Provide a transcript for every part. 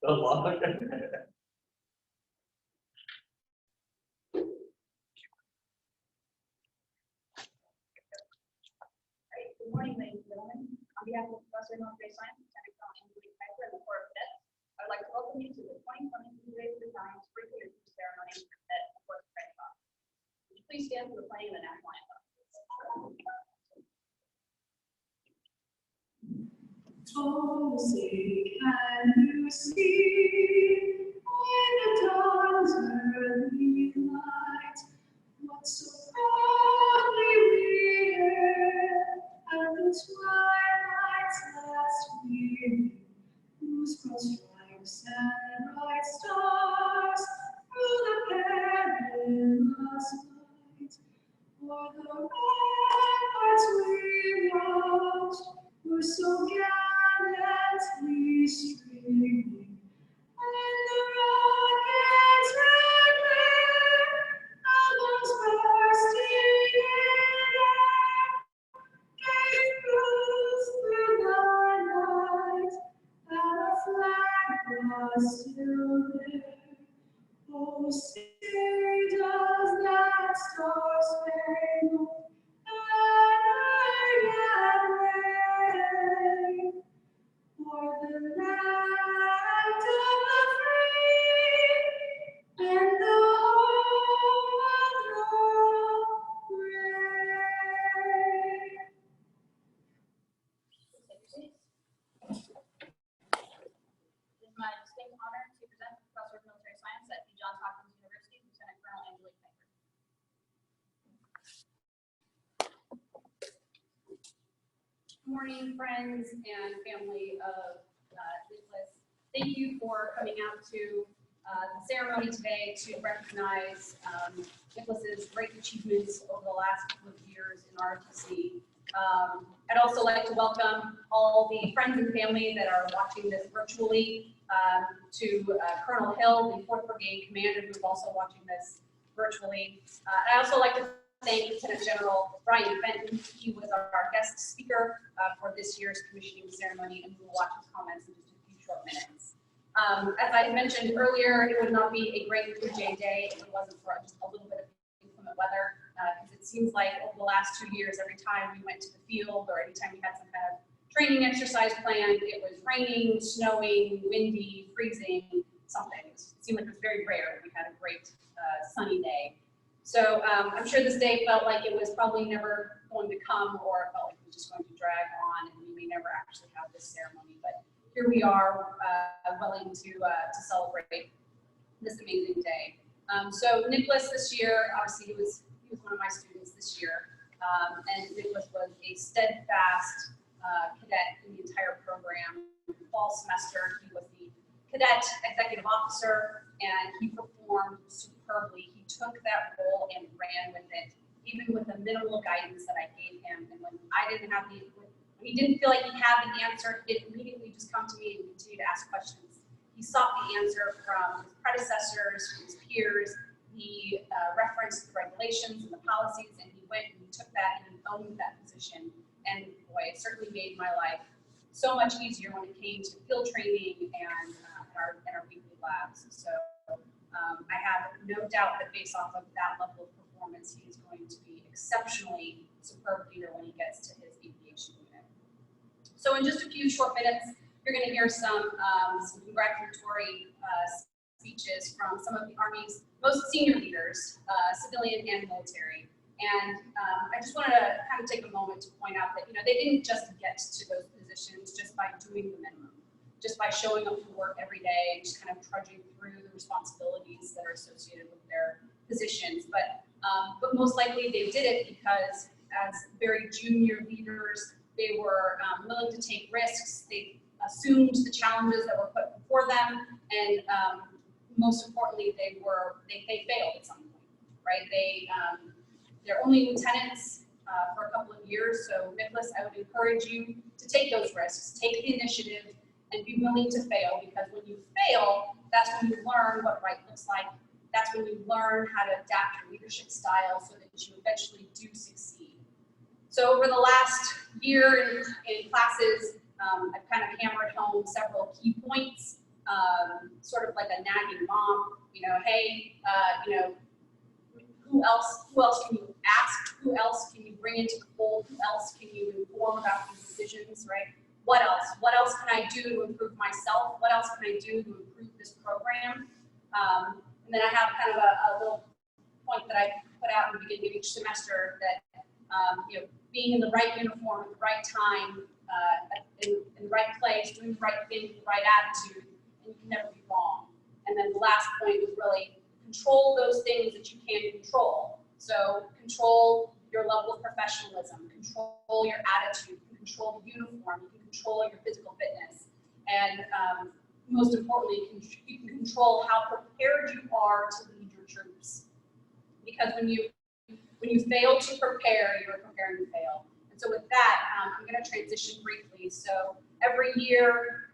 So long. Right, good morning, ladies and gentlemen. On behalf of Professor of Military Science, Lieutenant Colonel Angelique Piper, and the Corps of Cadets, I would like to welcome you to the 2020 Blue Jay Battalion spring commission ceremony for cadets of Fort Crenshaw. Would you please stand for the playing of the national anthem? Oh, say, can you see when the dawn's early light, what so proudly reared at the twilight's last gleaming, whose broad stripes and bright stars through the perilous fight, o'er the ramparts we watched, were so gallantly streaming, and the rockets red glare, albums bursting in air, gave proof through the night that our flag was still there. Oh, say does that star-spangled banner yet wave o'er the land of the free and the home of the brave? It is my distinct honor to present the Professor of Military Science at Johns Hopkins University, Lieutenant Colonel Angelique Piper. Good morning, friends and family of Nicholas. Thank you for coming out to the ceremony today to recognize Nicholas's great achievements over the last couple of years in ROTC. I'd also like to welcome all the friends and family that are watching this virtually, to Colonel Hill, the 4th Brigade Commander, who's also watching this virtually. I'd also like to thank Lieutenant General Brian Fenton. He was our guest speaker for this year's commissioning ceremony, and we will watch his comments in just a few short minutes. As I mentioned earlier, it would not be a great Blue Jay day if it wasn't for just a little bit of inclement weather, because it seems like over the last 2 years, every time we went to the field or anytime we had some kind of training exercise planned, it was raining, snowing, windy, freezing, something. It seemed like it was very rare that we had a great sunny day. So I'm sure this day felt like it was probably never going to come, or it felt like it was just going to drag on and we may never actually have this ceremony. But here we are, willing to celebrate this amazing day. So Nicholas this year, obviously he was one of my students this year, and Nicholas was a steadfast cadet in the entire program. Fall semester, he was the cadet executive officer, and he performed superbly. He took that role and ran with it, even with the minimal guidance that I gave him. And when I didn't have when he didn't feel like he had the answer, he didn't immediately just come to me and continue to ask questions. He sought the answer from his predecessors, from his peers. He referenced the regulations and the policies, and he went and he took that and he owned that position. And boy, it certainly made my life so much easier when it came to field training and our weekly labs. So I have no doubt that based off of that level of performance, he is going to be exceptionally superb leader when he gets to his aviation unit. So in just a few short minutes, you're going to hear some congratulatory speeches from some of the Army's most senior leaders, civilian and military. And I just wanted to kind of take a moment to point out that, they didn't just get to those positions just by doing the minimum, just by showing up to work every day and just kind of trudging through the responsibilities that are associated with their positions. But most likely they did it because as very junior leaders, they were willing to take risks. They assumed the challenges that were put before them, and most importantly, they failed at some point, right? They're only lieutenants for a couple of years, so Nicholas, I would encourage you to take those risks, take the initiative, and be willing to fail, because when you fail, that's when you learn what right looks like. That's when you learn how to adapt your leadership style so that you eventually do succeed. So over the last year in classes, I've kind of hammered home several key points sort of like a nagging mom, hey, who else can you ask? Who else can you bring into the fold? Who else can you inform about these decisions, right? What else? What else can I do to improve myself? What else can I do to improve this program? And then I have kind of a little point that I put out in the beginning of each semester that, being in the right uniform at the right time, in the right place, doing the right thing with the right attitude, and you can never be wrong. And then the last point was really control those things that you can control. So control your level of professionalism, control your attitude, you can control the uniform, you can control your physical fitness. And most importantly, you can control how prepared you are to lead your troops. Because when you fail to prepare, you are preparing to fail. And so with that, I'm going to transition briefly. So every year,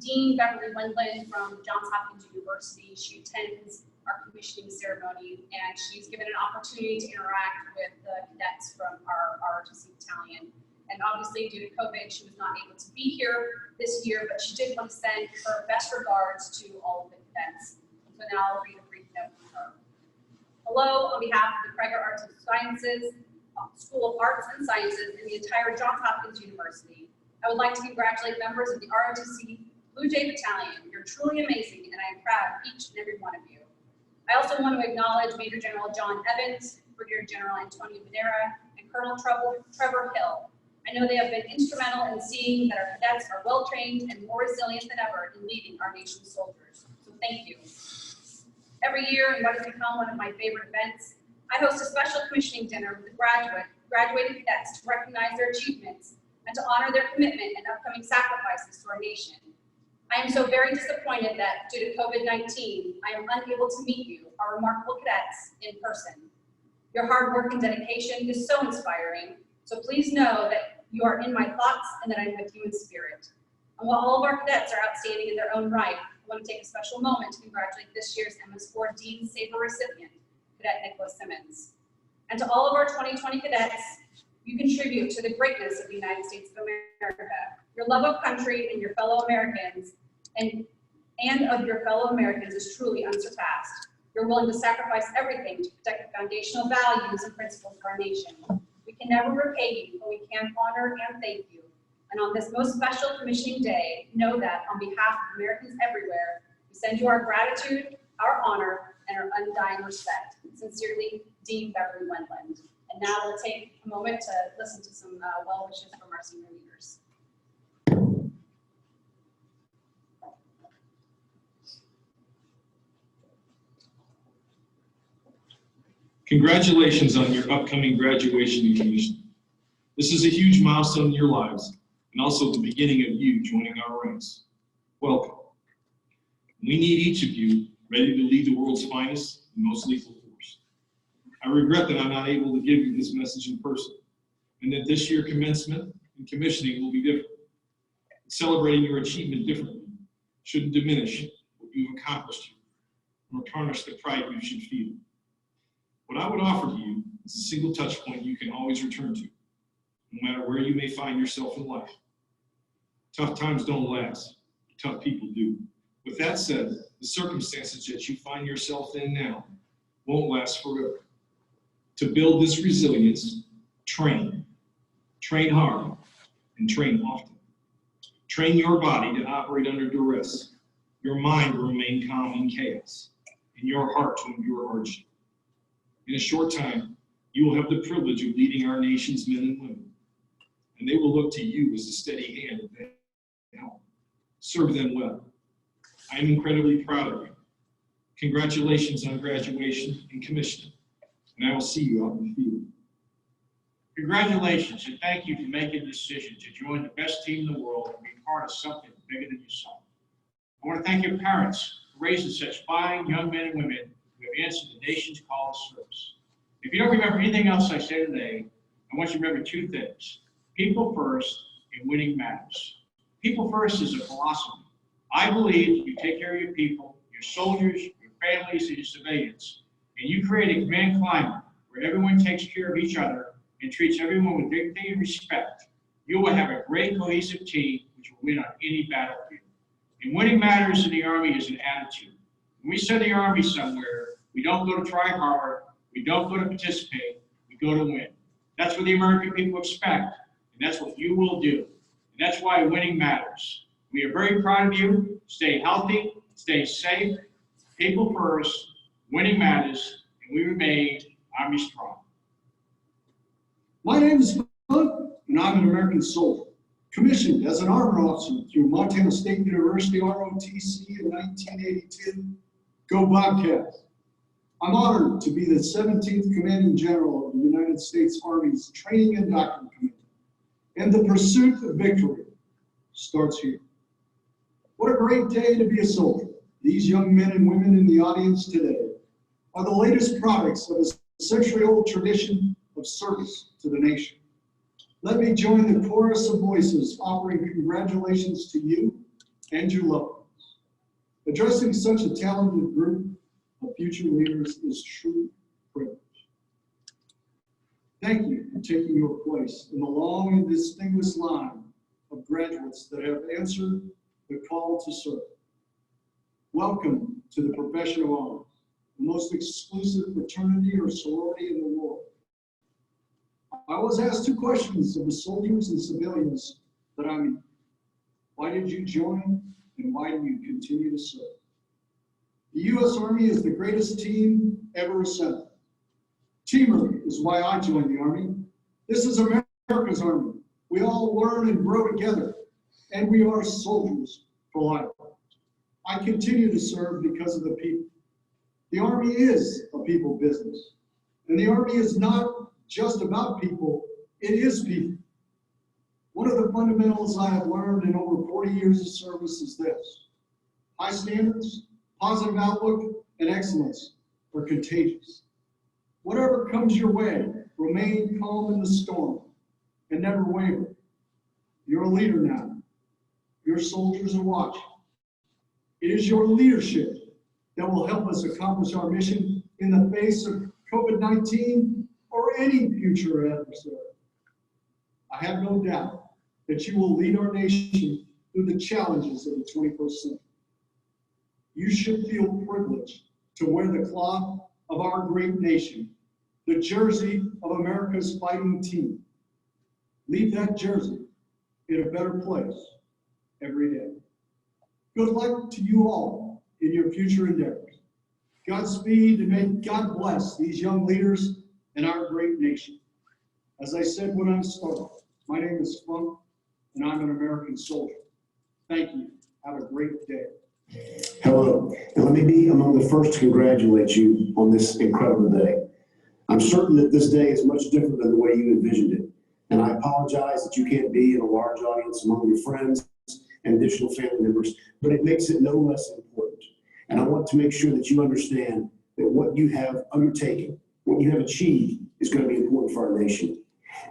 Dean Beverly Wendland from Johns Hopkins University, she attends our commissioning ceremony, and she's given an opportunity to interact with the cadets from our ROTC battalion. And obviously, due to COVID, she was not able to be here this year, but she did want to send her best regards to all of the cadets. So now I'll read a brief note from her. Hello, on behalf of the Prager Arts and Sciences, School of Arts and Sciences, and the entire Johns Hopkins University, I would like to congratulate members of the ROTC Blue Jay Battalion. You're truly amazing, and I am proud of each and every one of you. I also want to acknowledge Major General John Evans, Brigadier General Antonio Madera, and Colonel Trevor Hill. I know they have been instrumental in seeing that our cadets are well-trained and more resilient than ever in leading our nation's soldiers. So thank you. Every year, in what has become one of my favorite events, I host a special commissioning dinner with the graduating cadets to recognize their achievements and to honor their commitment and upcoming sacrifices to our nation. I am so very disappointed that due to COVID-19, I am unable to meet you, our remarkable cadets, in person. Your hard work and dedication is so inspiring, so please know that you are in my thoughts and that I'm with you in spirit. And while all of our cadets are outstanding in their own right, I want to take a special moment to congratulate this year's MS4 Dean Saber recipient, Cadet Nicholas Simmons. And to all of our 2020 cadets, you contribute to the greatness of the United States of America. Your love of country and your fellow Americans and of your fellow Americans is truly unsurpassed. You're willing to sacrifice everything to protect the foundational values and principles of our nation. We can never repay you, but we can honor and thank you. And on this most special commissioning day, know that on behalf of Americans everywhere, we send you our gratitude, our honor, and our undying respect. Sincerely, Dean Beverly Wendland. And now we'll take a moment to listen to some well wishes from our senior leaders. Congratulations on your upcoming graduation and commissioning. This is a huge milestone in your lives and also the beginning of you joining our ranks. Welcome. We need each of you ready to lead the world's finest and most lethal force. I regret that I'm not able to give you this message in person and that this year commencement and commissioning will be different. Celebrating your achievement differently shouldn't diminish what you've accomplished here, nor tarnish the pride you should feel. What I would offer to you is a single touch point you can always return to, no matter where you may find yourself in life. Tough times don't last, tough people do. With that said, the circumstances that you find yourself in now won't last forever. To build this resilience, train. Train hard and train often. Train your body to operate under duress, your mind to remain calm in chaos, and your heart to endure hardship. In a short time, you will have the privilege of leading our nation's men and women, and they will look to you as a steady hand to help. Serve them well. I am incredibly proud of you. Congratulations on graduation and commissioning, and I will see you out in the field. Congratulations, and thank you for making the decision to join the best team in the world and be part of something bigger than yourself. I want to thank your parents for raising such fine young men and women who have answered the nation's call to service. If you don't remember anything else I say today, I want you to remember two things. People first and winning matters. People first is a philosophy. I believe you take care of your people, your soldiers, your families, and your civilians, and you create a command climate where everyone takes care of each other and treats everyone with dignity and respect, you will have a great cohesive team which will win on any battlefield. And winning matters in the Army is an attitude. When we send the Army somewhere, we don't go to try hard, we don't go to participate, we go to win. That's what the American people expect, and that's what you will do. And that's why winning matters. We are very proud of you. Stay healthy, stay safe, people first, winning matters, and we remain Army strong. My name is Bud, and I'm an American soldier, commissioned as an armor officer through Montana State University ROTC in 1982. Go Bobcats! I'm honored to be the 17th Commanding General of the United States Army's Training and Doctrine Committee, and the pursuit of victory starts here. What a great day to be a soldier. These young men and women in the audience today are the latest products of a century-old tradition of service to the nation. Let me join the chorus of voices offering congratulations to you and your loved ones. Addressing such a talented group of future leaders is true privilege. Thank you for taking your place in the long and distinguished line of graduates that have answered the call to serve. Welcome to the profession of arms, the most exclusive fraternity or sorority in the world. I was asked two questions of the soldiers and civilians that I meet. Why did you join, and why do you continue to serve? The U.S. Army is the greatest team ever assembled. Teamwork is why I joined the Army. This is America's Army. We all learn and grow together, and we are soldiers for life. I continue to serve because of the people. The Army is a people business, and the Army is not just about people, it is people. One of the fundamentals I have learned in over 40 years of service is this: high standards, positive outlook, and excellence are contagious. Whatever comes your way, remain calm in the storm and never waver. You're a leader now. Your soldiers are watching. It is your leadership that will help us accomplish our mission in the face of COVID-19 or any future adversary. I have no doubt that you will lead our nation through the challenges of the 21st century. You should feel privileged to wear the cloth of our great nation, the jersey of America's fighting team. Leave that jersey in a better place every day. Good luck to you all in your future endeavors. Godspeed, and may God bless these young leaders and our great nation. As I said when I started, my name is Funk, and I'm an American soldier. Thank you. Have a great day. Hello, and let me be among the first to congratulate you on this incredible day. I'm certain that this day is much different than the way you envisioned it, and I apologize that you can't be in a large audience among your friends and additional family members, but it makes it no less important. And I want to make sure that you understand that what you have undertaken, what you have achieved, is going to be important for our nation.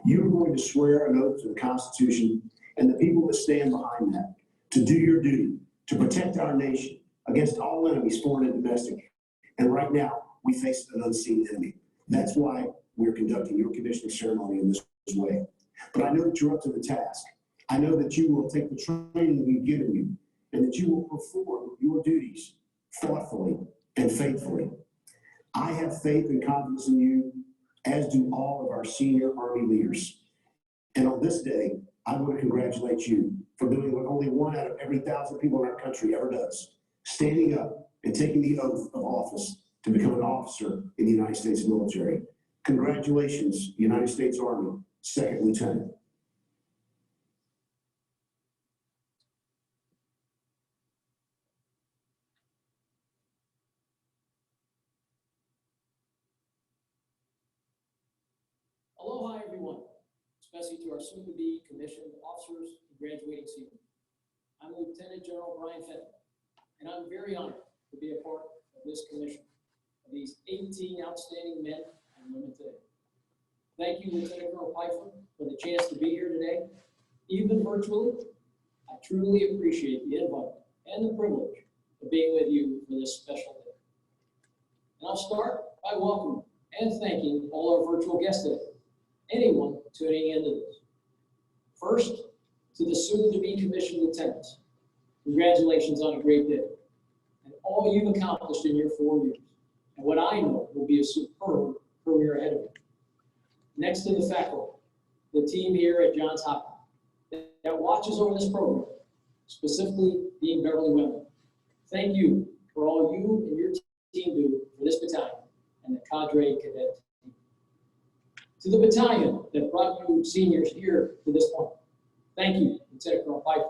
You're going to swear an oath to the Constitution and the people that stand behind that, to do your duty, to protect our nation against all enemies, foreign and domestic. And right now, we face an unseen enemy. That's why we're conducting your commissioning ceremony in this way. But I know that you're up to the task. I know that you will take the training we've given you, and that you will perform your duties thoughtfully and faithfully. I have faith and confidence in you, as do all of our senior Army leaders. And on this day, I want to congratulate you for doing what only 1 out of every 1,000 people in our country ever does: standing up and taking the oath of office to become an officer in the United States military. Congratulations, United States Army, Second Lieutenant. Aloha, everyone, especially to our soon-to-be commissioned officers and graduating seniors. I'm Lieutenant General Brian Fenton, and I'm very honored to be a part of this commission of these 18 outstanding men and women today. Thank you, Lieutenant Colonel Pfeiffer, for the chance to be here today, even virtually. I truly appreciate the invite and the privilege of being with you for this special day. And I'll start by welcoming and thanking all our virtual guests today, anyone tuning into this. First, to the soon-to-be commissioned lieutenants. Congratulations on a great day and all you've accomplished in your 4 years, and what I know will be a superb career ahead of you. Next to the faculty, the team here at Johns Hopkins that watches over this program, specifically Dean Beverly Wendell, thank you for all you and your team do for this battalion and the cadre cadet team. To the battalion that brought you seniors here to this point, thank you, Lieutenant Colonel Piper,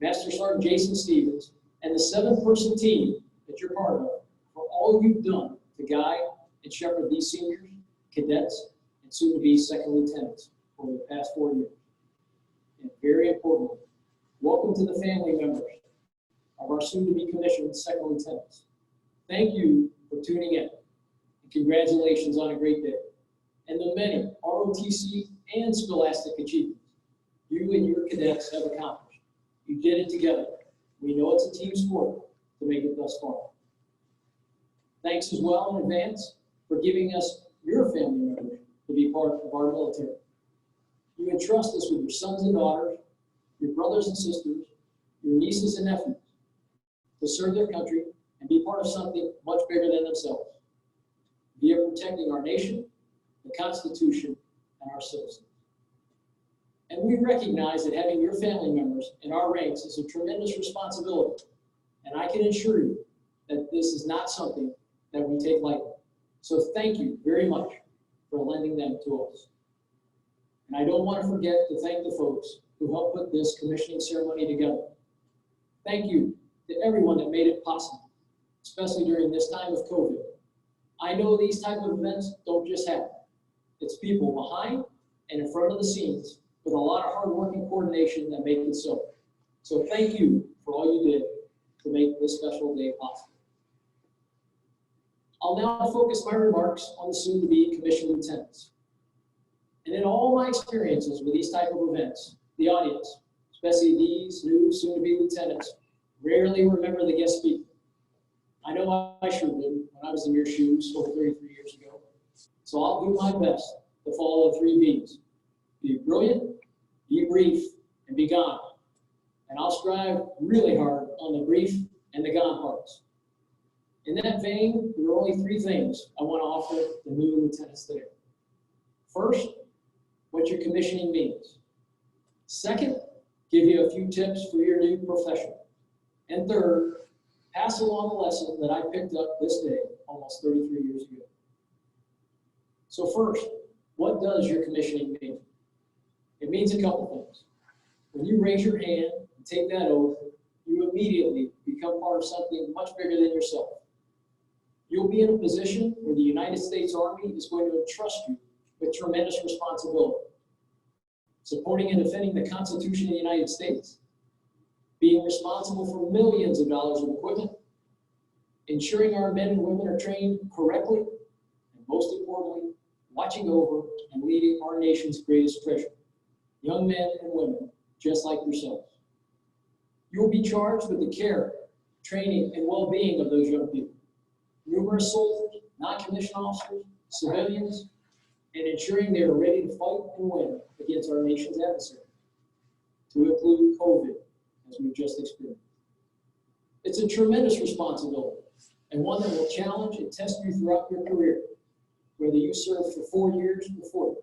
Master Sergeant Jason Stevens, and the 7-person team that you're part of for all you've done to guide and shepherd these seniors, cadets, and soon-to-be second lieutenants over the past 4 years. And very importantly, welcome to the family members of our soon-to-be commissioned second lieutenants. Thank you for tuning in, and congratulations on a great day. And the many ROTC and scholastic achievements you and your cadets have accomplished. You did it together. We know it's a team sport to make it thus far. Thanks as well in advance for giving us your family members to be part of our military. You entrust us with your sons and daughters, your brothers and sisters, your nieces and nephews to serve their country and be part of something much bigger than themselves, via protecting our nation, the Constitution, and our citizens. And we recognize that having your family members in our ranks is a tremendous responsibility. And I can assure you that this is not something that we take lightly. So thank you very much for lending them to us. And I don't want to forget to thank the folks who helped put this commissioning ceremony together. Thank you to everyone that made it possible, especially during this time of COVID. I know these type of events don't just happen. It's people behind and in front of the scenes with a lot of hard work and coordination that make it so. So thank you for all you did to make this special day possible. I'll now focus my remarks on the soon-to-be commissioned lieutenants. And in all my experiences with these type of events, the audience, especially these new soon-to-be lieutenants, rarely remember the guest speaker. I know I sure did when I was in your shoes over 33 years ago. So I'll do my best to follow the 3 B's. Be brilliant, be brief, and be gone. And I'll strive really hard on the brief and the gone parts. In that vein, there are only 3 things I want to offer the new lieutenants today. First, what your commissioning means. Second, give you a few tips for your new profession. And third, pass along a lesson that I picked up this day almost 33 years ago. So first, what does your commissioning mean? It means a couple things. When you raise your hand and take that oath, you immediately become part of something much bigger than yourself. You'll be in a position where the United States Army is going to entrust you with tremendous responsibility. Supporting and defending the Constitution of the United States, being responsible for millions of dollars of equipment, ensuring our men and women are trained correctly, and most importantly, watching over and leading our nation's greatest treasure, young men and women just like yourselves. You will be charged with the care, training, and well-being of those young people, numerous soldiers, non-commissioned officers, civilians, and ensuring they are ready to fight and win against our nation's adversary, to include COVID, as we've just experienced. It's a tremendous responsibility, and one that will challenge and test you throughout your career, whether you served for 4 years or 40.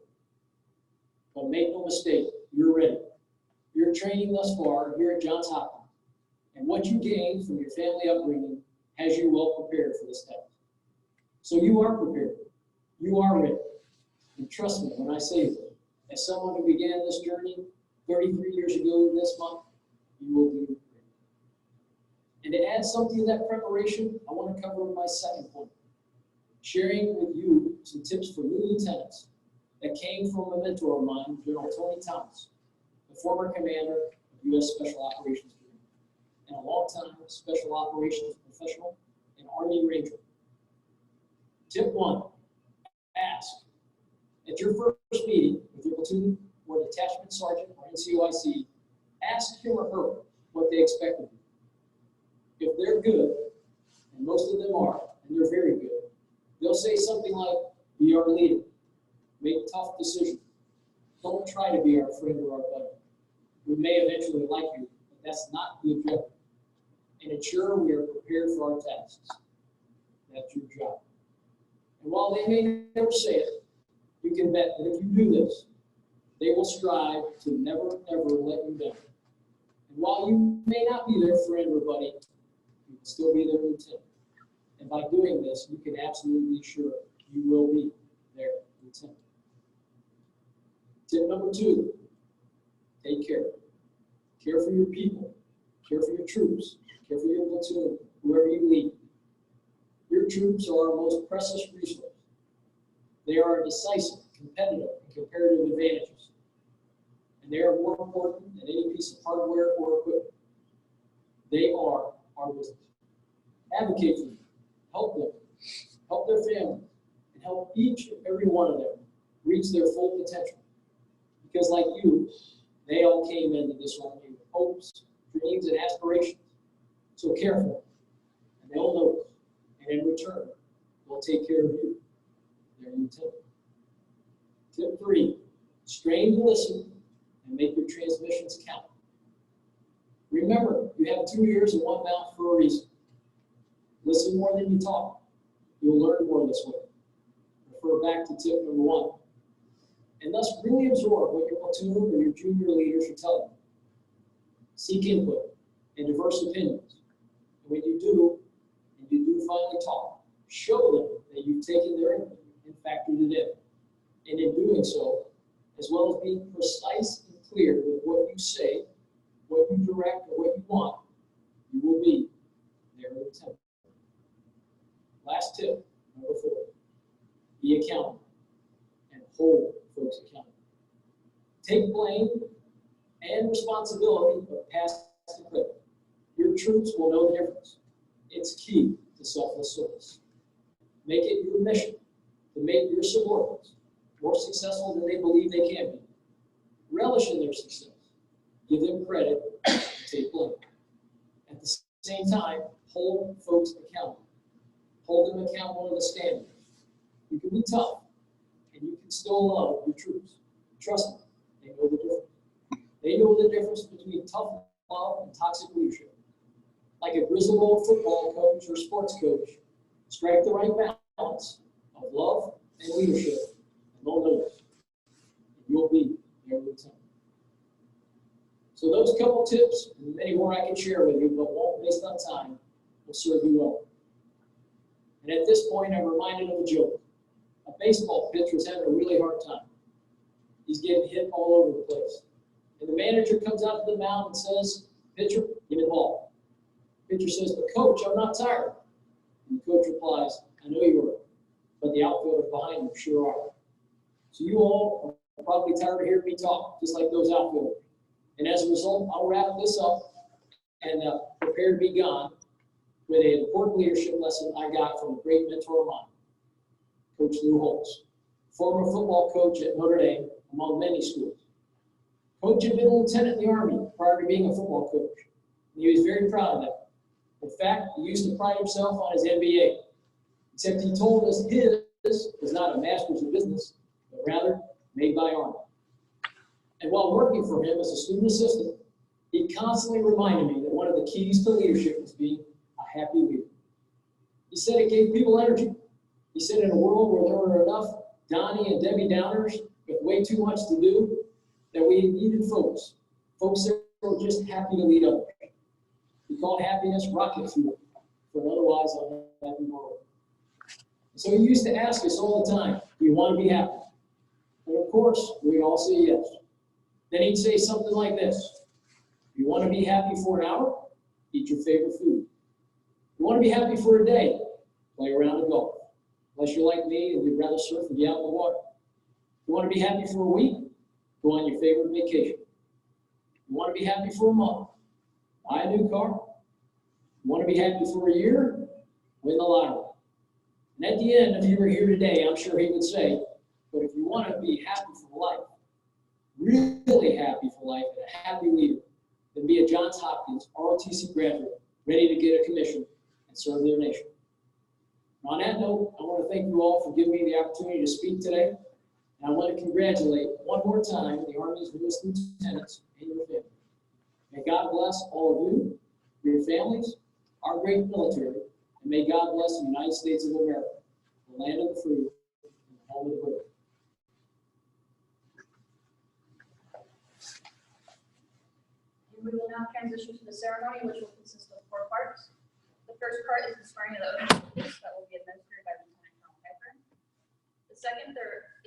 But make no mistake, you're ready. Your training thus far here at Johns Hopkins, and what you gained from your family upbringing has you well prepared for this test. So you are prepared. You are ready. And trust me when I say this, as someone who began this journey 33 years ago this month, you will be prepared. And to add something to that preparation, I want to cover my second point, sharing with you some tips for new lieutenants that came from a mentor of mine, General Tony Thomas, the former commander of U.S. Special Operations Command, and a longtime Special Operations professional and Army Ranger. Tip 1, ask. At your first meeting with your platoon or detachment sergeant or NCOIC, ask him or her what they expect of you. If they're good, and most of them are, and they're very good, they'll say something like, be our leader, make tough decisions. Don't try to be our friend or our buddy. We may eventually like you, but that's not the objective. and ensure we are prepared for our tasks. That's your job. And while they may never say it, you can bet that if you do this, they will strive to never, ever let you down. And while you may not be their friend or buddy, you can still be their lieutenant. And by doing this, you can absolutely be sure you will be their lieutenant. Tip number 2, take care. Care for your people, care for your troops, care for your platoon, whoever you lead. Your troops are our most precious resource. They are decisive, competitive, and comparative advantages. And they are more important than any piece of hardware or equipment. They are our business. Advocate for them, help their families, and help each and every one of them reach their full potential. Because like you, they all came into this army with hopes, dreams, and aspirations. So care for them, and they'll notice. And in return, they'll take care of you, their lieutenant. Tip 3, strain to listen and make your transmissions count. Remember, you have 2 ears and 1 mouth for a reason. Listen more than you talk. You'll learn more this way. Refer back to tip number 1. And thus really absorb what your platoon or your junior leaders are telling you. Seek input and diverse opinions. And when you do finally talk, show them that you've taken their input and factored it in. And in doing so, as well as being precise and clear with what you say, what you direct, or what you want, you will be their lieutenant. Last tip, number 4, be accountable and hold folks accountable. Take blame and responsibility, but pass the credit. Your troops will know the difference. It's key to selfless service. Make it your mission to make your subordinates more successful than they believe they can be. Relish in their success. Give them credit, take blame. At the same time, hold folks accountable. Hold them accountable to the standards. You can be tough, and you can still love your troops. Trust me, they know the difference. They know the difference between tough love and toxic leadership. Like a grizzled old football coach or sports coach, strike the right balance of love and leadership, and they'll notice. And you'll be their lieutenant. So those couple tips, and many more I can share with you, but won't waste on time, will serve you well. And at this point, I'm reminded of a joke. A baseball pitcher is having a really hard time. He's getting hit all over the place. And the manager comes out to the mound and says, "Pitcher, give me the ball." Pitcher says, "But coach, I'm not tired." And the coach replies, "I know you are, but the outfielders behind you sure are." So you all are probably tired of hearing me talk, just like those outfielders. And as a result, I'll wrap this up and prepare to be gone with an important leadership lesson I got from a great mentor of mine, Coach Lou Holtz, former football coach at Notre Dame, among many schools. Coach had been a lieutenant in the Army prior to being a football coach, and he was very proud of that. In fact, he used to pride himself on his MBA, except he told us his was not a master's of business, but rather made by Army. And while working for him as a student assistant, he constantly reminded me that one of the keys to leadership was being a happy leader. He said it gave people energy. He said in a world where there were enough Donnie and Debbie Downers with way too much to do, that we needed folks that were just happy to lead others. He called happiness rocket fuel for an otherwise unhappy world. So he used to ask us all the time, "Do you want to be happy?" And of course, we'd all say yes. Then he'd say something like this: "You want to be happy for an hour? Eat your favorite food. You want to be happy for a day? Play around and golf. Unless you're like me and you'd rather surf and be out in the water. You want to be happy for a week? Go on your favorite vacation. You want to be happy for a month? Buy a new car. You want to be happy for a year? Win the lottery." And at the end, if you were here today, I'm sure he would say, "But if you want to be happy for life, really happy for life, and a happy leader, then be a Johns Hopkins ROTC graduate ready to get a commission and serve their nation." And on that note, I want to thank you all for giving me the opportunity to speak today. And I want to congratulate one more time the Army's newest lieutenants and your family. May God bless all of you, your families, our great military, and may God bless the United States of America, the land of the free, and the home of the brave. And we will now transition to the ceremony, which will consist of 4 parts. The first part is the swearing of the oath of office that will be administered by Lieutenant Colonel Piper. The second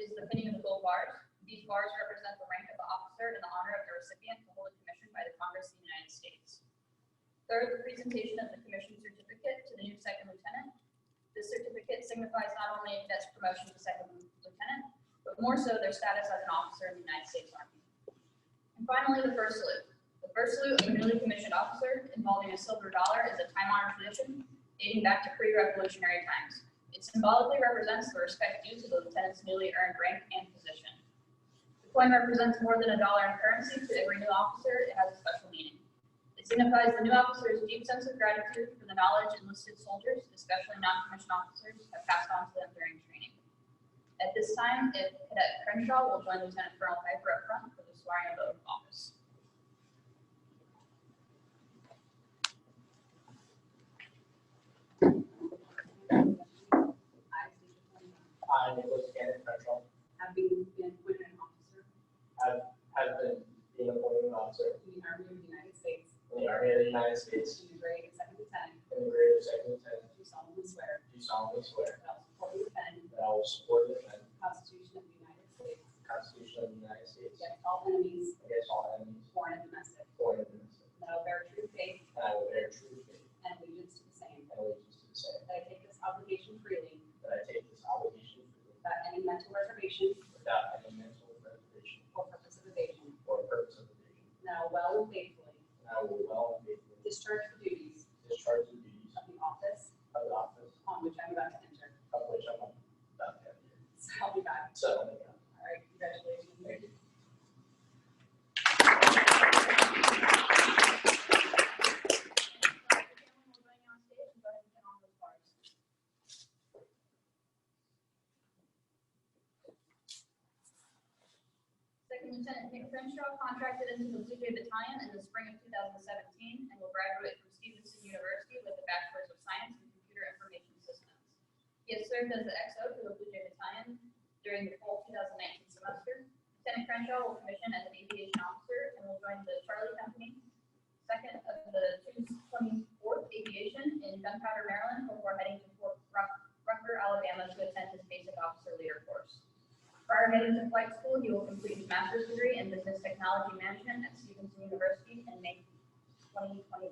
is the pinning of the gold bars. These bars represent the rank of the officer and the honor of the recipient to hold a commission by the Congress of the United States. Third, the presentation of the commission certificate to the new second lieutenant. This certificate signifies not only Cadet's promotion to second lieutenant, but more so their status as an officer in the United States Army. And finally, the first salute. The first salute of a newly commissioned officer involving a silver dollar is a time-honored tradition dating back to pre-revolutionary times. It symbolically represents the respect due to the lieutenant's newly earned rank and position. The coin represents more than $1 in currency to every new officer. It has a special meaning. It signifies the new officer's deep sense of gratitude for the knowledge enlisted soldiers, especially non-commissioned officers, have passed on to them during training. At this time, if Cadet Crenshaw will join Lieutenant Colonel Piper up front for the swearing of oath of office. I, Nicholas Cannon Crenshaw, Having been appointed an officer have been being appointed an officer in the Army of the United States, in the Army of the United States in the grade of second lieutenant, in the grade of second lieutenant, do solemnly swear do solemnly swear that I will support and defend that I will support and defend the Constitution of the United States the Constitution of the United States against all enemies, against all enemies, foreign and domestic, foreign and domestic, that I will bear true faith and I will bear true faith and allegiance to the same, and allegiance to the same, that I take this obligation freely that I take this obligation freely without any mental reservation without any mental reservation or purpose of evasion, or purpose of evasion, and that I will well and faithfully and I will well and faithfully discharge the duties discharge the duties of the office of the office on which I'm about to enter. of which I'm about to enter. So help me God. So help me God. All right, congratulations. Thank you. Second Lieutenant Crenshaw contracted into the Blue Jay Battalion in the spring of 2017 and will graduate from Stevenson University with a Bachelor's of Science in Computer Information Systems. He has served as the XO for the Blue Jay Battalion during the fall 2019 semester. Lieutenant Crenshaw will commission as an Aviation Officer and will join the Charlie Company, second of the 224th Aviation in Gunpowder, Maryland, before heading to Fort Rucker, Alabama to attend his basic officer leader course. Prior heading to flight school, he will complete his master's degree in business technology management at Stevenson University in May 2021.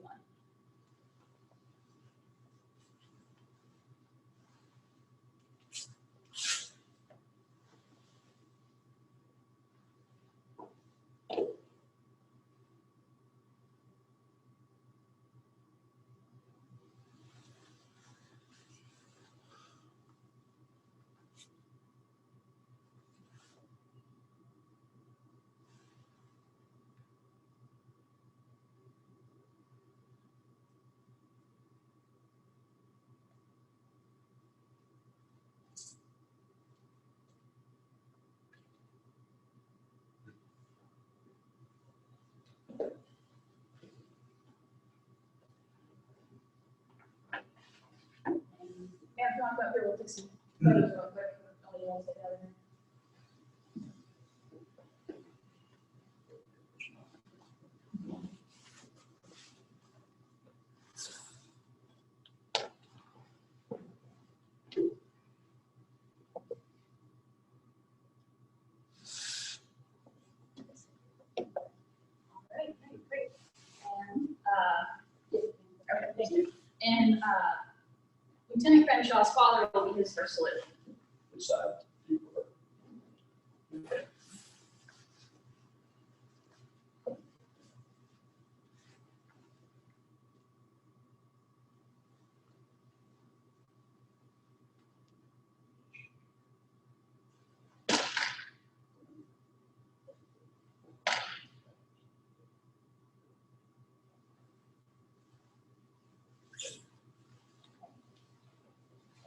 Ma'am, come on up here, we'll take some photos real quick. Nobody wants to get out of here. All right, great. And, okay, thank you. And, Lieutenant Crenshaw's father will be his first salute. Which side? Okay.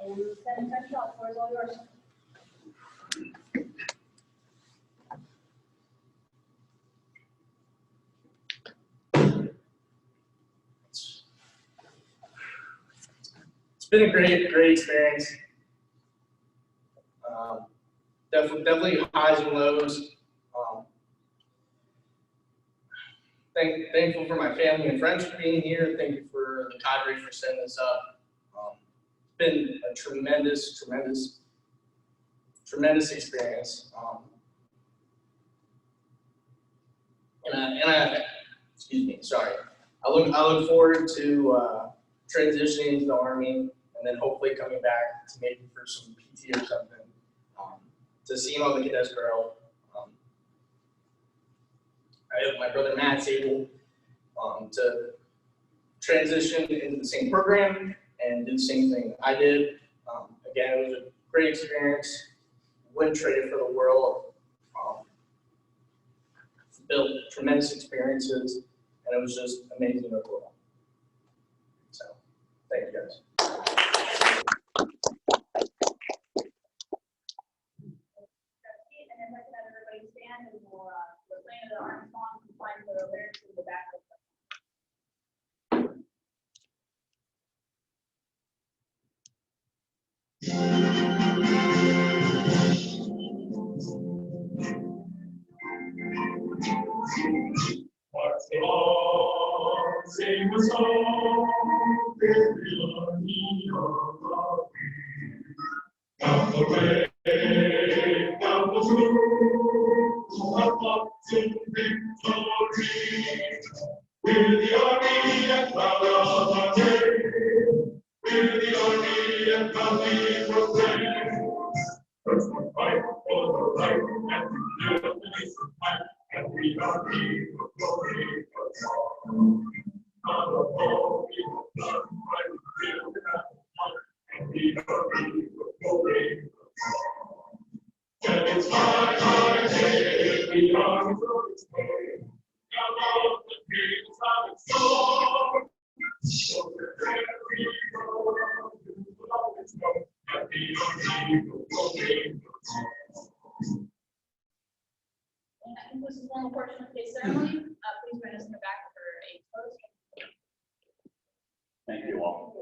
And Lieutenant Crenshaw, the floor is all yours. been a great experience. Definitely highs and lows. Thankful for my family and friends for being here. Thank you for the cadre for setting this up. It's been a tremendous experience. Excuse me, sorry. I look forward to transitioning into the Army and then hopefully coming back to maybe for some PT or something. To see all the cadets grow. I hope my brother Matt's able to transition into the same program and do the same thing I did. Again, it was a great experience. Wouldn't trade it for the world. Built tremendous experiences, and it was just amazing overall. So, thank you guys. And then recommend everybody stand and we'll land the arm song and find the lyrics in the back of the What's the Lord sing a song, the army of love. Down the way, down the road, our thoughts in victory. We're the army and proud of our name. We're the army and proudly proclaim. First we fight for the right, and we never face the fight. And we are people glory for song. On the wall, we will blood, right, we feel that one. And we are people glory for song. And it's high, hey, we are glorious way. Come on, the dreams of its soul. So we're very proud, we will always know that we are people glory for song. And that concludes the formal portion of today's ceremony. Please join us in the back for a close. Thank you all.